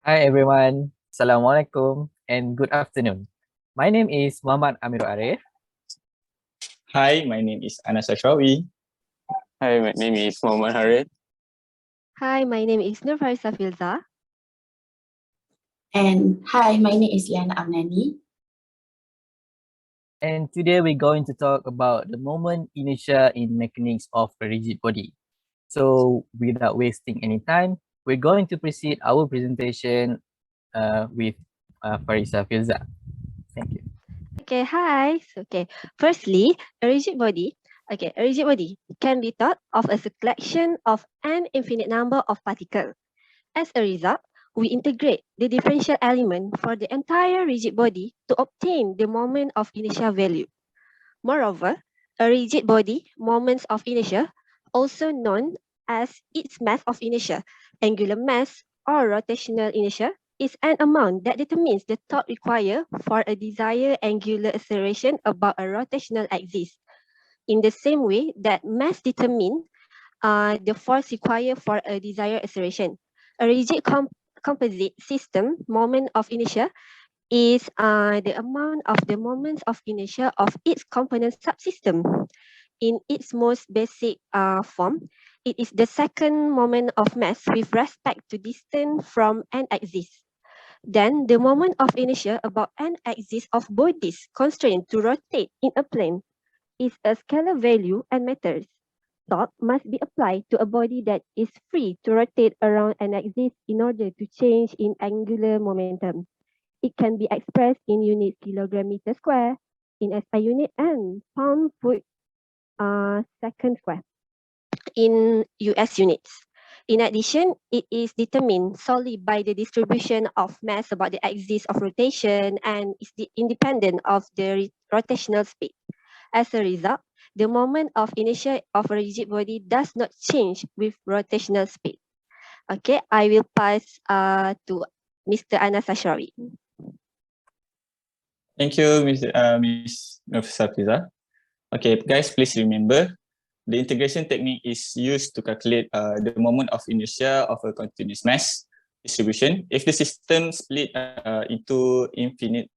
Hi everyone, Assalamualaikum and good afternoon. My name is Muhammad Amirul Arif. Hi, my name is Anas Ashrawi. Hi, my name is Muhammad Harith. Hi, my name is Nurfaisa Filza. And hi, my name is Liana Amnani. And today we're going to talk about the moment inertia in mechanics of a rigid body. So without wasting any time, we're going to proceed our presentation with Farisa Filza. Thank you. Okay, hi. Firstly, a rigid body. A rigid body can be thought of as a collection of an infinite number of particles. As a result, we integrate the differential element for the entire rigid body to obtain the moment of inertia value. Moreover, a rigid body moments of inertia, also known as its mass of inertia, angular mass, or rotational inertia, is an amount that determines the torque required for a desired angular acceleration about a rotational axis. In the same way that mass determines the force required for a desired acceleration. A rigid composite system moment of inertia is the amount of the moments of inertia of its component subsystem. In its most basic form, it is the second moment of mass with respect to distance from an axis. Then the moment of inertia about an axis of bodies constrained to rotate in a plane is a scalar value and matters. Torque must be applied to a body that is free to rotate around an axis in order to change in angular momentum. It can be expressed in units kilogram meter square, in SI unit, and pound foot second square in US units. In addition, it is determined solely by the distribution of mass about the axis of rotation and is independent of the rotational speed. As a result, the moment of inertia of a rigid body does not change with rotational speed. Okay, I will pass to Mr. Anas Ashrawi. Thank you, Ms. Nurfaisa Filza. Okay, guys, please remember the integration technique is used to calculate the moment of inertia of a continuous mass distribution. If the system split into infinite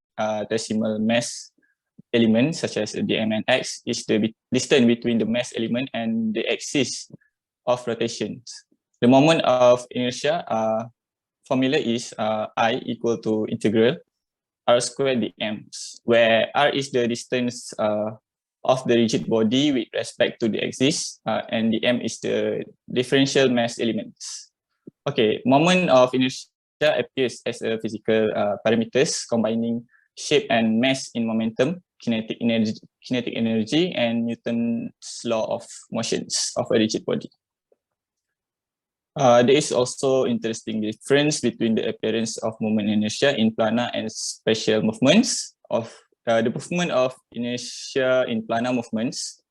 decimal mass elements such as dm and x, is the distance between the mass element and the axis of rotations. The moment of inertia formula is I equal to integral r squared dm, where r is the distance of the rigid body with respect to the axis, and the m is the differential mass elements. Okay, moment of inertia appears as a physical parameters combining shape and mass in momentum, kinetic energy, and Newton's law of motions of a rigid body. There is also interesting difference between the appearance of moment inertia in planar and special movements. Of the movement of inertia in planar movements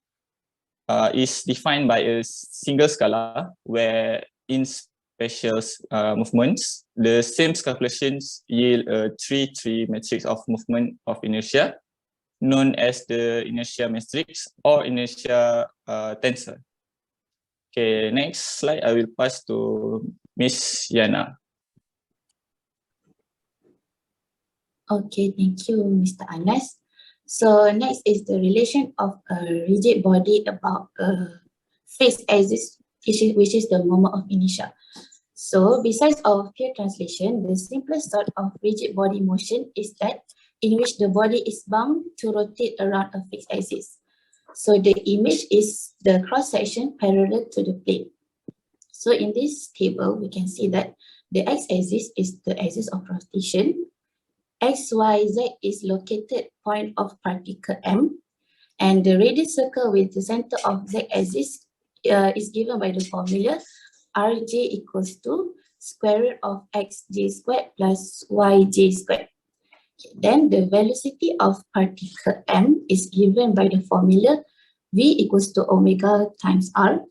is defined by a single scalar, where in special movements, the same calculations yield a 3-3 matrix of movement of inertia, known as the inertia matrix or inertia tensor. Okay, next slide, I will pass to Miss Yana. Okay, thank you, Mr. Anas. So next is the relation of a rigid body about a fixed axis, which is the moment of inertia. So besides our pure translation, the simplest sort of rigid body motion is that in which the body is bound to rotate around a fixed axis. So the image is the cross-section parallel to the plane. So in this table, we can see that the x-axis is the axis of rotation. X, Y, Z is located point of particle M, and the radius circle with the center of Z-axis is given by the formula Rj equals to square root of xj squared plus yj squared. Then the velocity of particle M is given by the formula V equals to omega times R.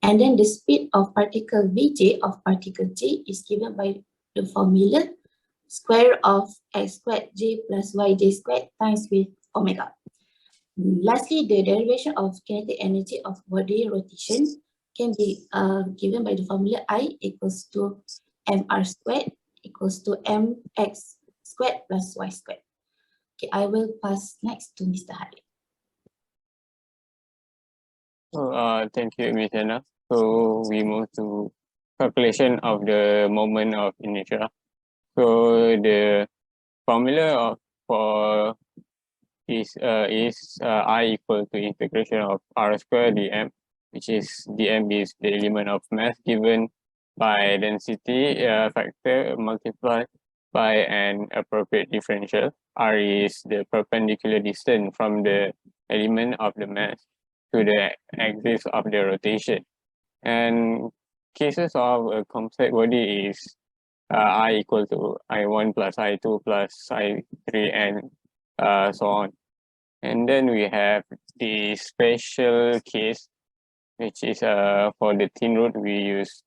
And then the speed of particle Vj of particle J is given by the formula square of x squared j plus yj squared times with omega. Lastly, the derivation of kinetic energy of body rotation can be given by the formula I equals to mr squared equals to mx squared plus y squared. Okay, I will pass next to Mr. Harid. So, thank you, Ms. Anna. So we move to calculation of the moment of inertia. So the formula for this is I equal to integration of r square dm, which is dm is the element of mass given by density factor multiplied by an appropriate differential. R is the perpendicular distance from the element of the mass to the axis of the rotation. And cases of a compact body is I equal to I1 plus I2 plus I3 and so on. And then we have the special case, which is for the thin rod, we use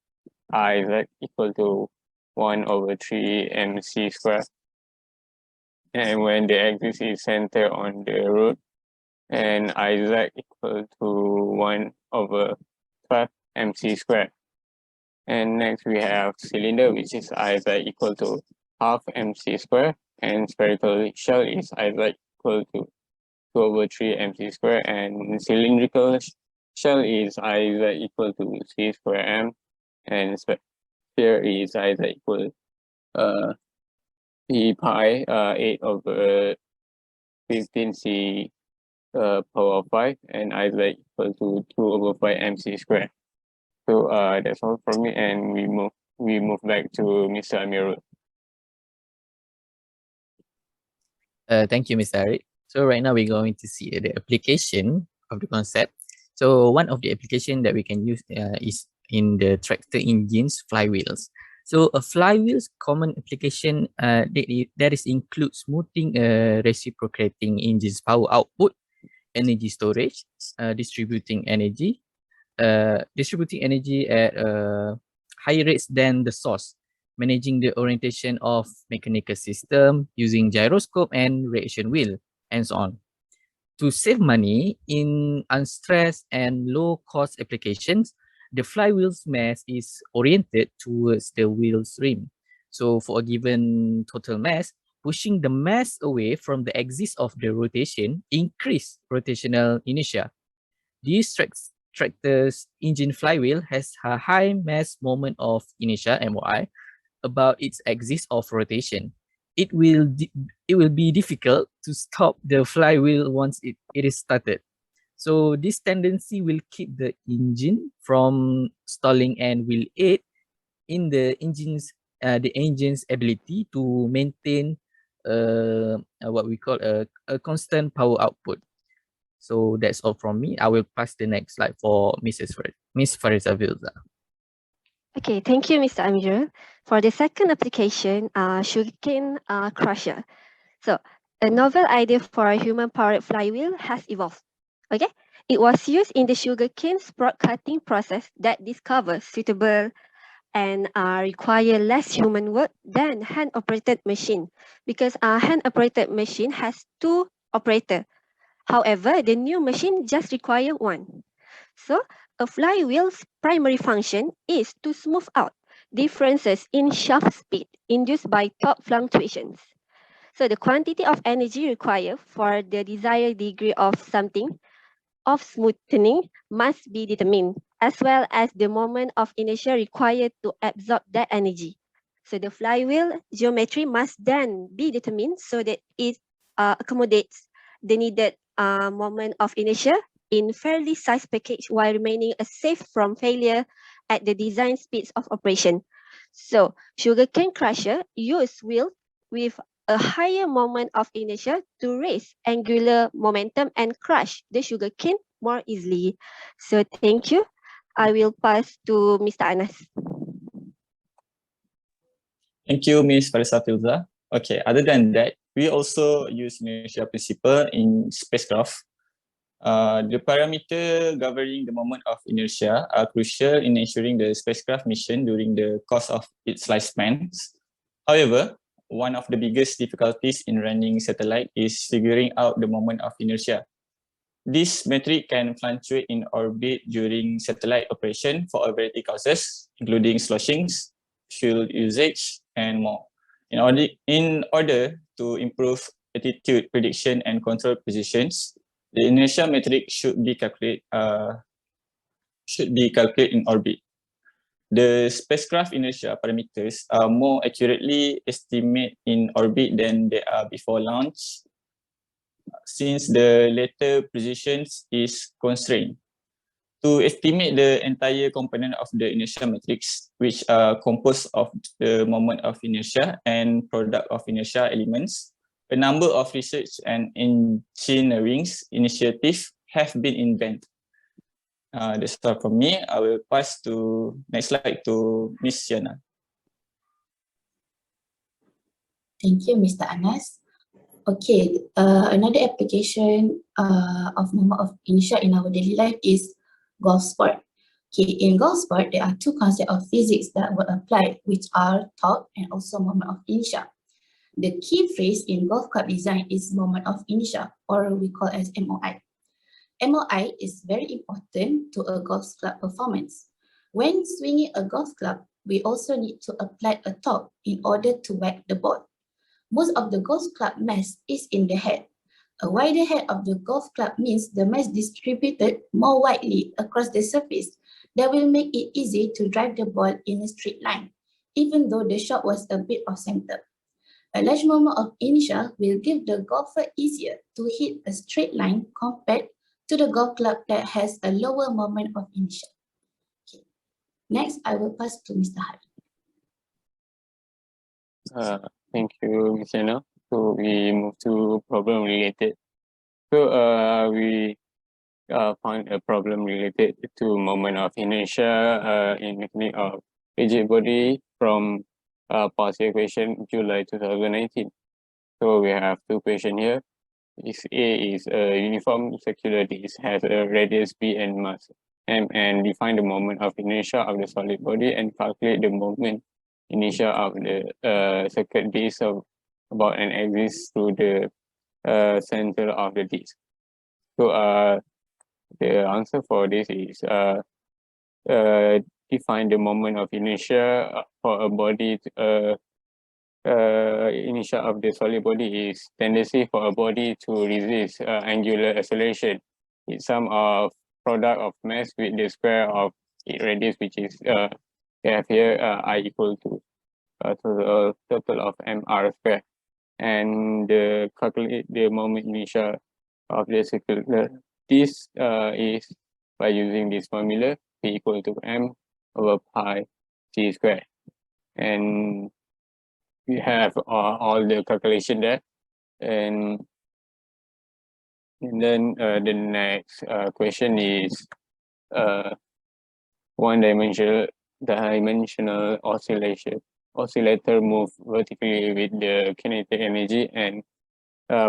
Iz equal to 1/3 mc square. And when the axis is centered on the rod, and Iz equal to 1/12 mc square. And next we have cylinder, which is Iz equal to half mc square, and spherical shell is Iz equal to 2/3 mc square, and cylindrical shell is Iz equal to c square m, and sphere is Iz equal p pi 8/15c power of 5, and Iz equal to 2/5 mc square. So that's all from me, and we move back to Mr. Amirul. Thank you, Mr. Harid. So right now we're going to see the application of the concept. So one of the application that we can use is in the tractor engines flywheels. So a flywheel's common application that is includes smoothing reciprocating engine's power output, energy storage, distributing energy at higher rates than the source, managing the orientation of mechanical system using gyroscope and reaction wheel, and so on. To save money in unstressed and low-cost applications, the flywheel's mass is oriented towards the wheel's rim. So for a given total mass, pushing the mass away from the axis of the rotation increase rotational inertia. This tractor's engine flywheel has a high mass moment of inertia (MOI) about its axis of rotation. It will be difficult to stop the flywheel once it is started. So this tendency will keep the engine from stalling and will aid in the engine's ability to maintain what we call a constant power output. So that's all from me. I will pass the next slide for Miss Fariza Vilza. Okay, thank you, Mr. Amirul. For the second application, sugarcane crusher. So a novel idea for a human-powered flywheel has evolved. Okay, it was used in the sugarcane sprout cutting process that discovers suitable and require less human work than hand-operated machine, because a hand-operated machine has 2 operators. However, the new machine just requires 1. So a flywheel's primary function is to smooth out differences in shaft speed induced by torque fluctuations. So the quantity of energy required for the desired degree of something of smoothing must be determined, as well as the moment of inertia required to absorb that energy. So the flywheel geometry must then be determined so that it accommodates the needed moment of inertia in fairly sized package while remaining safe from failure at the design speeds of operation. So sugarcane crusher use wheels with a higher moment of inertia to raise angular momentum and crush the sugarcane more easily. So thank you. I will pass to Mr. Anas. Thank you, Ms. Farisa Filza. Okay, other than that, we also use inertia principle in spacecraft. The parameter governing the moment of inertia are crucial in ensuring the spacecraft mission during the course of its lifespans. However, one of the biggest difficulties in running satellite is figuring out the moment of inertia. This metric can fluctuate in orbit during satellite operation for a variety of causes, including sloshings, fuel usage, and more. In order to improve attitude prediction and control positions, the inertia metric should be calculated in orbit. The spacecraft inertia parameters are more accurately estimated in orbit than they are before launch, since the later positions is constrained. To estimate the entire component of the inertia matrix, which are composed of the moment of inertia and product of inertia elements, a number of research and engineering initiatives have been invented. That's all from me. I will pass to next slide to Miss Siana. Thank you, Mr. Anas. Okay, another application of moment of inertia in our daily life is golf sport. Okay, in golf sport, there are two concepts of physics that were applied, which are torque and also moment of inertia. The key phrase in golf club design is moment of inertia, or we call as MOI. MOI is very important to a golf club performance. When swinging a golf club, we also need to apply a torque in order to whack the ball. Most of the golf club mass is in the head. A wider head of the golf club means the mass distributed more widely across the surface. That will make it easy to drive the ball in a straight line, even though the shot was a bit off center. A large moment of inertia will give the golfer easier to hit a straight line compared to the golf club that has a lower moment of inertia. Okay. Next, I will pass to Mr. Hari. Thank you, Ms. Yana. So we move to problem related. So we found a problem related to moment of inertia in mechanics of rigid body from past year question July 2019. So we have two questions here. A is a uniform circular disc has a radius b and mass m, and define the moment of inertia of the solid body and calculate the moment inertia of the circular disc of about an axis through the center of the disc. So the answer for this is define the moment of inertia for a body. Inertia of the solid body is tendency for a body to resist angular acceleration. It's sum of product of mass with the square of its radius, which is we have here I equal to total of mr square, and calculate the moment inertia of the circular. This is by using this formula, P equal to m over pi t square, and we have all the calculation there, and then the next question is one-dimensional oscillator move vertically with the kinetic energy and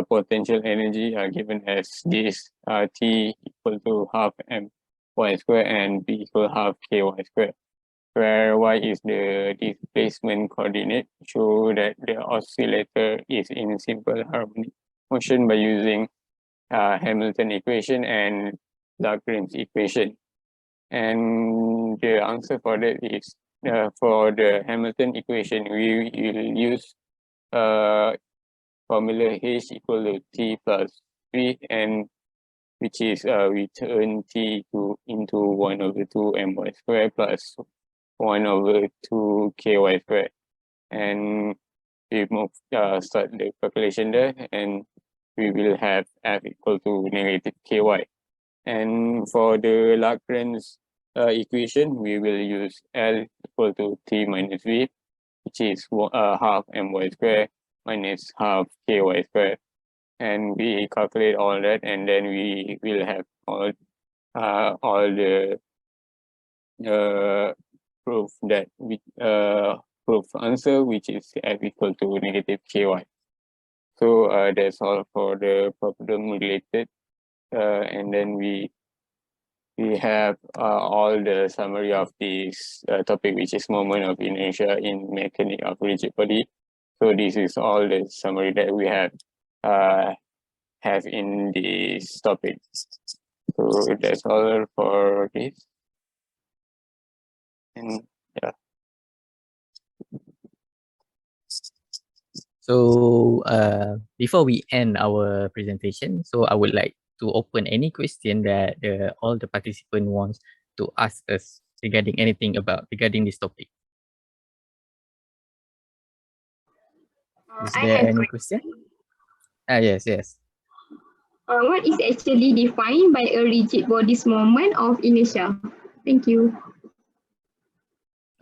potential energy are given as this T equal to half m y square and B equal half ky square, where y is the displacement coordinate. Show that the oscillator is in simple harmonic motion by using Hamilton equation and Lagrange equation. And the answer for that is for the Hamilton equation, we will use formula H equal to T plus 3, and which is we turn T into 1 over 2 my square plus 1 over 2 ky square, and we move start the calculation there, and we will have f equal to negative ky. And for the Lagrange equation, we will use L equal to T minus V, which is half my square minus half ky square, and we calculate all that, and then we will have all the proof that we proof answer, which is f equal to negative ky. So that's all for the problem related, and then we have all the summary of this topic, which is moment of inertia in mechanics of rigid body. So this is all the summary that we have in this topic. So that's all for this. And yeah. So before we end our presentation, so I would like to open any question that all the participant wants to ask us regarding anything regarding this topic. Is I there have any question? Yes. what is actually defined by a rigid body's moment of inertia? Thank you.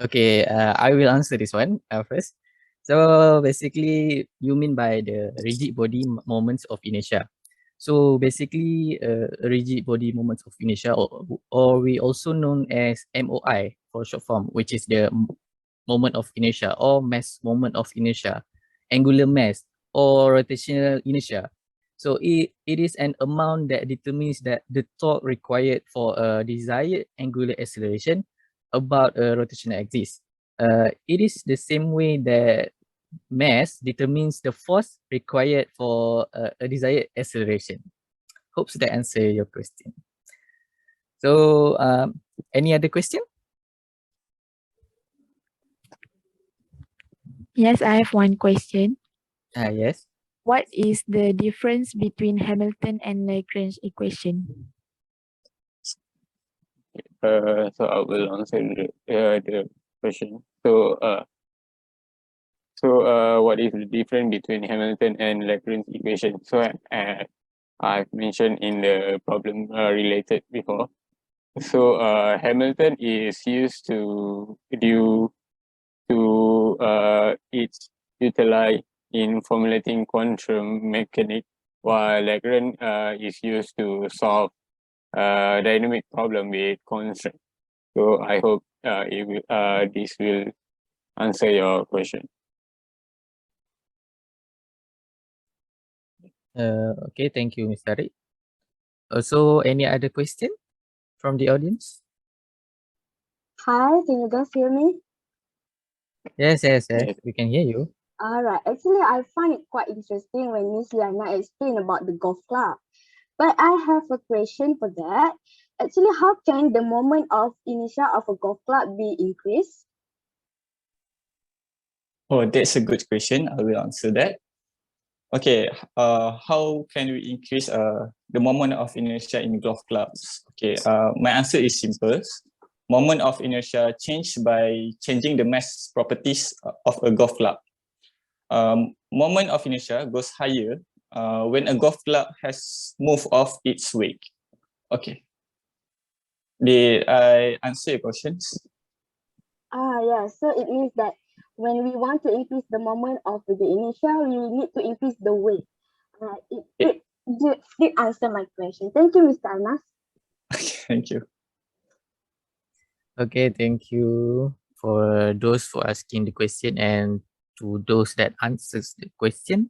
Okay, I will answer this one first. So basically, you mean by the rigid body moments of inertia. So basically, rigid body moments of inertia, or we also known as MOI for short form, which is the moment of inertia or mass moment of inertia, angular mass or rotational inertia. So it is an amount that determines that the torque required for a desired angular acceleration about a rotational axis. It is the same way that mass determines the force required for a desired acceleration. Hopes that answer your question. So, any other question? Yes, I have one question. Yes. What is the difference between Hamilton and Lagrange equation? So I will answer the question. So what is the difference between Hamilton and Lagrange equation? So I've mentioned in the problem related before. So Hamilton is used to it's utilized in formulating quantum mechanics, while Lagrange is used to solve dynamic problem with constraint. So I hope this will answer your question. Okay, thank you, Mr. Tariq. Also, any other question from the audience? Hi, can you guys hear me? Yes, Yes. we can hear you. Alright, actually I find it quite interesting when Miss Liana explained about the golf club. But I have a question for that. Actually, how can the moment of inertia of a golf club be increased? Oh, that's a good question. I will answer that. Okay, how can we increase the moment of inertia in golf clubs? Okay, my answer is simple. Moment of inertia changed by changing the mass properties of a golf club. Moment of inertia goes higher when a golf club has moved off its wake. Okay. Did I answer your questions? Yeah, so it means that when we want to increase the moment of the inertia, we need to increase the weight. It did answer my question. Thank you, Mr. Anas. Thank you. Okay, thank you for those for asking the question and to those that answers the question.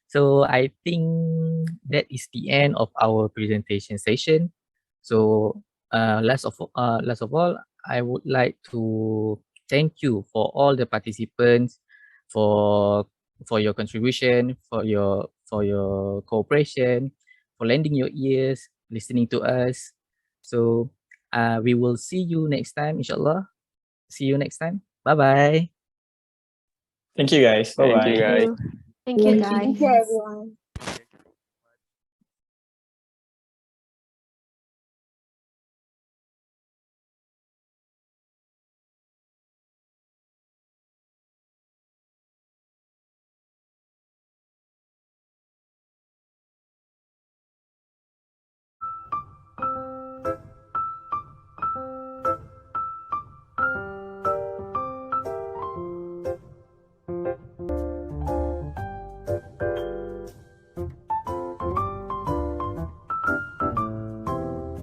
So I think that is the end of our presentation session. So last of all, I would like to thank you for all the participants for your contribution, for your cooperation, for lending your ears, listening to us. So we will see you next time, inshallah. See you next time. Bye bye. Thank you, guys. Thank Bye-bye. you, guys. Thank you, guys. Thank you, everyone.